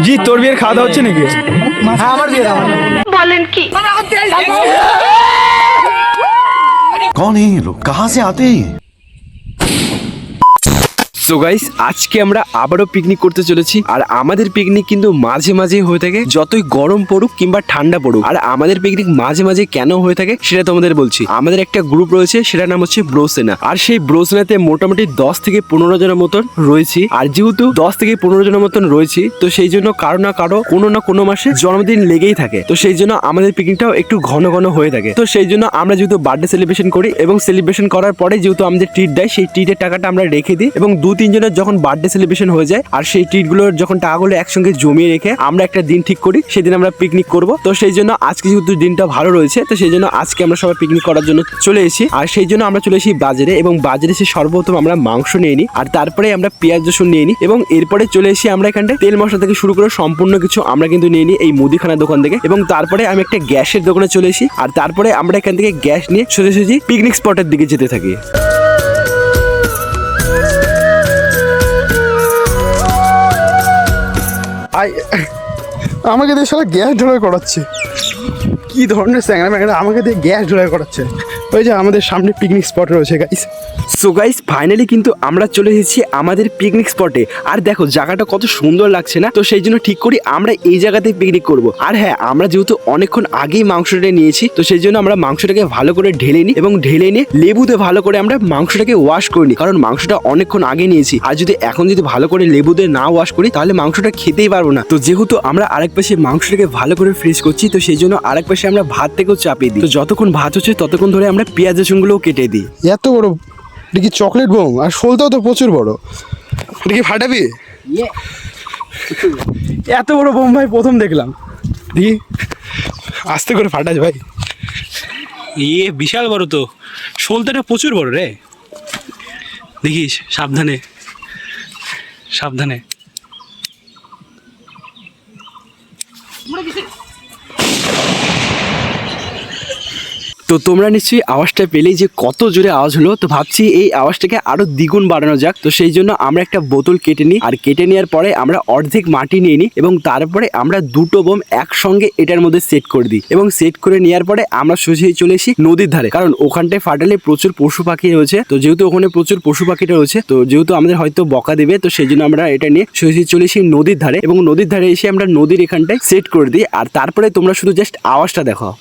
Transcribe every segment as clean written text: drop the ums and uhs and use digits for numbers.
জি তোর বিয়ের খাওয়া দাওয়া হচ্ছে নাকি? হ্যাঁ আমার বিয়ে বলেন কি? कौन है ये लोग, कहाँ से आते हैं? সো গাইস, আজকে আমরা আবারও পিকনিক করতে চলেছি। আর আমাদের পিকনিক কিন্তু মাঝে মাঝে হয়ে থাকে, যতই গরম পড়ুক কিংবা ঠান্ডা পড়ুক। আর আমাদের পিকনিক মাঝে মাঝে কেন হয়ে থাকে সেটা তোমাদের বলছি। আমাদের একটা গ্রুপ রয়েছে, সেটার নাম হচ্ছে ব্রোসেনা। আর সেই ব্রোসেনাতে মোটামুটি 10 থেকে 15 জনের মতন রয়েছি। আর যেহেতু 10 থেকে 15 জনের মতন রয়েছি, তো সেই জন্য কারো না কারো কোনো না কোনো মাসে জন্মদিন লেগেই থাকে। তো সেই জন্য আমাদের পিকনিকটাও একটু ঘন ঘন হয়ে থাকে। তো সেই জন্য আমরা যেহেতু বার্থডে সেলিব্রেশন করি এবং সেলিব্রেশন করার পরে যেহেতু আমাদের ট্রিট দেয়, সেই ট্রিটের টাকাটা আমরা রেখে দিই এবং 2-3 জনের যখন বার্থডে সেলিব্রেশন হয়ে যায় আর সেই ট্রিট গুলোর যখন টাকাগুলো একসঙ্গে জমিয়ে রেখে আমরা একটা দিন ঠিক করি, সেদিন আমরা পিকনিক করব। তো সেই জন্য আজকে যেহেতু দিনটা ভালো রয়েছে, তো সেই জন্য আজকে আমরা সবাই পিকনিক করার জন্য চলে এসেছি। আর সেই জন্য আমরা চলে এসেছি বাজারে, এবং বাজারে এসে সর্বপ্রথম আমরা মাংস নিয়ে নিই, আর তারপরে আমরা পেঁয়াজ রসুন নিয়ে নিই, এবং এরপরে চলে এসেছি আমরা এখানটায় তেল মশলা থেকে শুরু করে সম্পূর্ণ কিছু আমরা কিন্তু নিয়ে নিই এই মুদিখানা দোকান থেকে। এবং তারপরে আমি একটা গ্যাসের দোকানে চলে এসেছি, আর তারপরে আমরা এখান থেকে গ্যাস নিয়ে সোজাসুজি পিকনিক স্পটের দিকে যেতে থাকি। আমাকে দিয়ে শালা গ্যাস ঢোলাই করাচ্ছে। কি ধরনের স্যাংরা ম্যাংরা আমাকে দিয়ে গ্যাস ঢোলাই করাচ্ছে। ওই যে আমাদের সামনে পিকনিক স্পট রয়েছে গাইস। সো গাইস, ফাইনালি কিন্তু আমরা চলে এসেছি আমাদের পিকনিক স্পটে। আর দেখো জায়গাটা কত সুন্দর লাগছে না? তো সেই জন্য ঠিক করি আমরা এই জায়গাতে পিকনিক করব। আর হ্যাঁ, আমরা যেহেতু অনেকক্ষণ আগেই মাংসটা নিয়েছি, তো সেই জন্য আমরা মাংসটাকে ভালো করে ঢেলে নিই, এবং ঢেলে নিয়ে লেবুতে ভালো করে আমরা মাংসটাকে ওয়াশ করে নিই, কারণ মাংসটা অনেকক্ষণ আগে নিয়েছি। আর যদি এখন যদি ভালো করে লেবুতে না ওয়াশ করি তাহলে মাংসটা খেতেই পারবো না। তো যেহেতু আমরা আরেক পাশে মাংসটাকে ভালো করে ফ্রিজ করছি, তো সেই জন্য আরেক পাশে আমরা ভাত থেকেও চাপিয়ে দিই। তো যতক্ষণ ভাত হচ্ছে ততক্ষণ ধরে আমরা পেঁয়াজ রসুনগুলোও কেটে দিই। এত বড় এটা কি চকলেট বোম? আর শোলটাও তো প্রচুর বড়। এটা কি ফাটাবি? এত বড় বোম ভাই প্রথম দেখলাম। দেখি আস্তে করে ফাটাস ভাই। ইয়ে বিশাল বড় তো, শোলটাটা প্রচুর বড় রে। দেখিস, সাবধানে সাবধানে। তো তোমরা নিশ্চয়ই আওয়াজটা পেলেই যে কত জোরে আওয়াজ হলো। তো ভাবছি এই আওয়াজটাকে আরো দ্বিগুণ বাড়ানো যাক। তো সেই জন্য আমরা একটা বোতল কেটে নিই, আর কেটে নেওয়ার পরে আমরা অর্ধেক মাটি নিয়ে নিই, এবং তারপরে আমরা দুটো বোম একসঙ্গে এটার মধ্যে সেট করে দিই। এবং সেট করে নেওয়ার পরে আমরা সোজা চলে আসি নদীর ধারে, কারণ ওখানটায় ফাটালে প্রচুর পশু পাখি রয়েছে। তো যেহেতু ওখানে প্রচুর পশু পাখিটা রয়েছে, তো যেহেতু আমাদের হয়তো বকা দেবে, তো সেই জন্য আমরা এটা নিয়ে সোজা চলে আসি নদীর ধারে, এবং নদীর ধারে এসে আমরা নদীর এখানটায় সেট করে দিই। আর তারপরে তোমরা শুধু জাস্ট আওয়াজটা দেখো।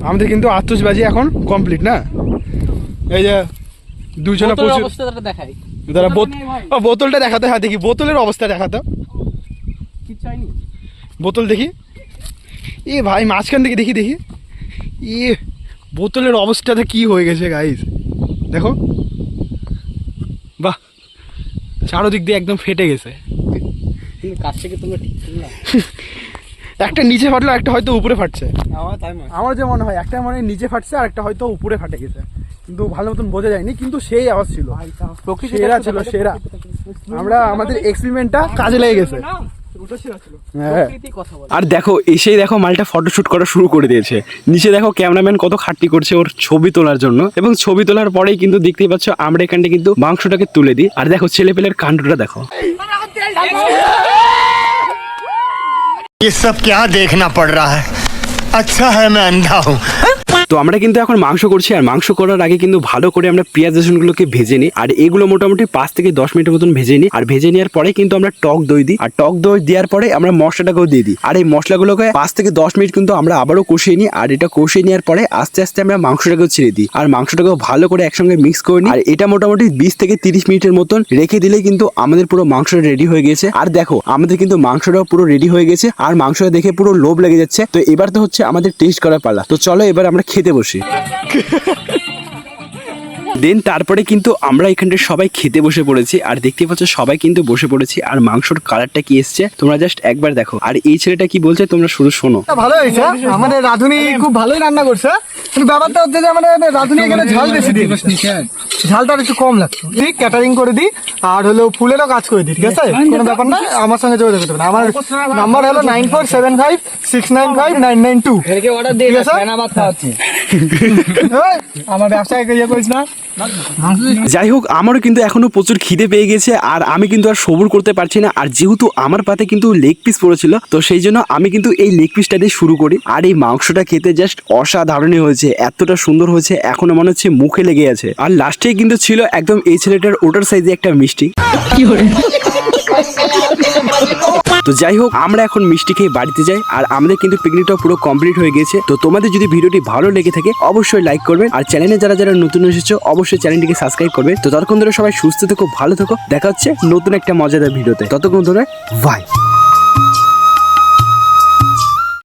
আমাদের কিন্তু আতশবাজি এখন কমপ্লিট না? এই যে দুজনে প্রচুর অবস্থাটা দেখাই। দাঁড়া, বোতলটা দেখাতে। হ্যাঁ দেখি বোতলের অবস্থা দেখাতো। কি চাইনি বোতল দেখি। এ ভাই মাঝখান থেকে দেখি দেখি। ইয়ে বোতলের অবস্থাটা কি হয়ে গেছে গাইস, দেখো। বাহ, চারোদিক দিয়ে একদম ফেটে গেছে। কিন্তু কাছ থেকে তোমরা ঠিক না। একটা নিচে ফাটলো, একটা হয়তো উপরে ফাটছে। তাই আমার যে মনে হয় একটা মনে হয় নিচে ফাটছে, আর একটা হয়তো উপরে ফাটে গেছে, কিন্তু ভালো মতন বোঝা যায়নি। কিন্তু সেই আওয়াজ ছিল, সেরা ছিল, সেরা। আমরা আমাদের এক্সপেরিমেন্টটা কাজে লেগে গেছে। আর দেখো এসেই দেখো মালটা ফটোশুট করা শুরু করে দিয়েছে। নিচে দেখো ক্যামেরাম্যান কত খাটনি করছে ওর ছবি তোলার জন্য, এবং ছবি তোলার পরেই কিন্তু দেখতেই পাচ্ছ আমরা এখানটা কিন্তু মাংসটাকে তুলে দিই। আর দেখো ছেলেপেলের কাণ্ডটা দেখো। ये सब क्या देखना पड़ रहा है? अच्छा है मैं अंधा हूँ। তো আমরা কিন্তু এখন মাংস করছি, আর মাংস করার আগে কিন্তু ভালো করে আমরা পেঁয়াজ রসুনগুলোকে ভেজে নিই। আর এগুলো মোটামুটি 5 থেকে 10 মিনিটের মতন ভেজে নিই। আর ভেজে নেওয়ার পরে কিন্তু আমরা টক দই দিই, আর টক দই দেওয়ার পরে আমরা মশলাটাকেও দিয়ে দিই। আর এই মশলাগুলোকে 5 থেকে 10 মিনিট কিন্তু আমরা আবারও কষিয়ে নিই। আর এটা কষিয়ে নেওয়ার পরে আস্তে আস্তে আমরা মাংসটাকেও ছেড়ে দিই, আর মাংসটাকেও ভালো করে একসঙ্গে মিক্স করে নিই। আর এটা মোটামুটি 20 থেকে 30 মিনিটের মতন রেখে দিলেই কিন্তু আমাদের পুরো মাংসটা রেডি হয়ে গেছে। আর দেখো আমাদের কিন্তু মাংসটাও পুরো রেডি হয়ে গেছে, আর মাংসটা দেখে পুরো লোভ লেগে যাচ্ছে। তো এবার তো হচ্ছে আমাদের টেস্ট করার পালা। তো চলো এবার আমরা খেতে বসি। দেন তারপরে কিন্তু আমরা এখানটা সবাই খেতে বসে পড়েছি। আর দেখতে পাচ্ছ সবাই কিন্তু বসে পড়েছি, আর মাংসর কালারটা কি এসছে তোমরা জাস্ট একবার দেখো। আর এই ছেলেটা কি বলছে তোমরা শুধু শোনো। ভালো হয়েছে, আমাদের রাঁধুনি খুব ভালোই রান্না করছে। কিন্তু ব্যাপারটা হচ্ছে যে আমাদের রাঁধুনি এখানে ঝাল বেশি দিয়ে ঝালটা একটু কম লাগছে ঠিক ক্যাটারিং করে দিই আর হলো ফুলেরও কাজ করে দিই ঠিক আছে কোনো ব্যাপার না আমার সঙ্গে যোগাযোগ করতে পারেন আমার নাম্বার হলো 9475695992 অর্ডার দিয়ে আমার ব্যবসাকে ইয়ে করিস না যাই হোক আমারও কিন্তু এখনো প্রচুর খিদে পেয়ে গেছে আর আমি কিন্তু আর সবুর করতে পারছি না আর যেহেতু আমার পাতে কিন্তু লেগ পিস পড়েছিল তো সেই জন্য আমি কিন্তু এই লেগ পিসটা দিয়ে শুরু করি আর এই মাংসটা খেতে জাস্ট অসাধারণই হয়েছে এতটা সুন্দর হয়েছে এখনো মনে হচ্ছে মুখে লেগে আছে আর লাস্টে কিন্তু ছিল একদম এই ছেলেটার ওটার সাইজে একটা মিষ্টি তো যাই হোক আমরা এখন মিষ্টি খেয়ে বাড়িতে যাই আর আমাদের কিন্তু পিকনিকটা পুরো কমপ্লিট হয়ে গেছে তো তোমাদের যদি ভিডিওটি ভালো লেগে থাকে অবশ্যই লাইক করবেন আর চ্যানেলে যারা যারা নতুন এসেছো অবশ্যই চ্যানেলটিকে সাবস্ক্রাইব করবে তো ততক্ষণ ধরে সবাই সুস্থ থেকো ভালো থেকো দেখা হচ্ছে নতুন একটা মজাদার ভিডিওতে ততক্ষণ ধরে বাই।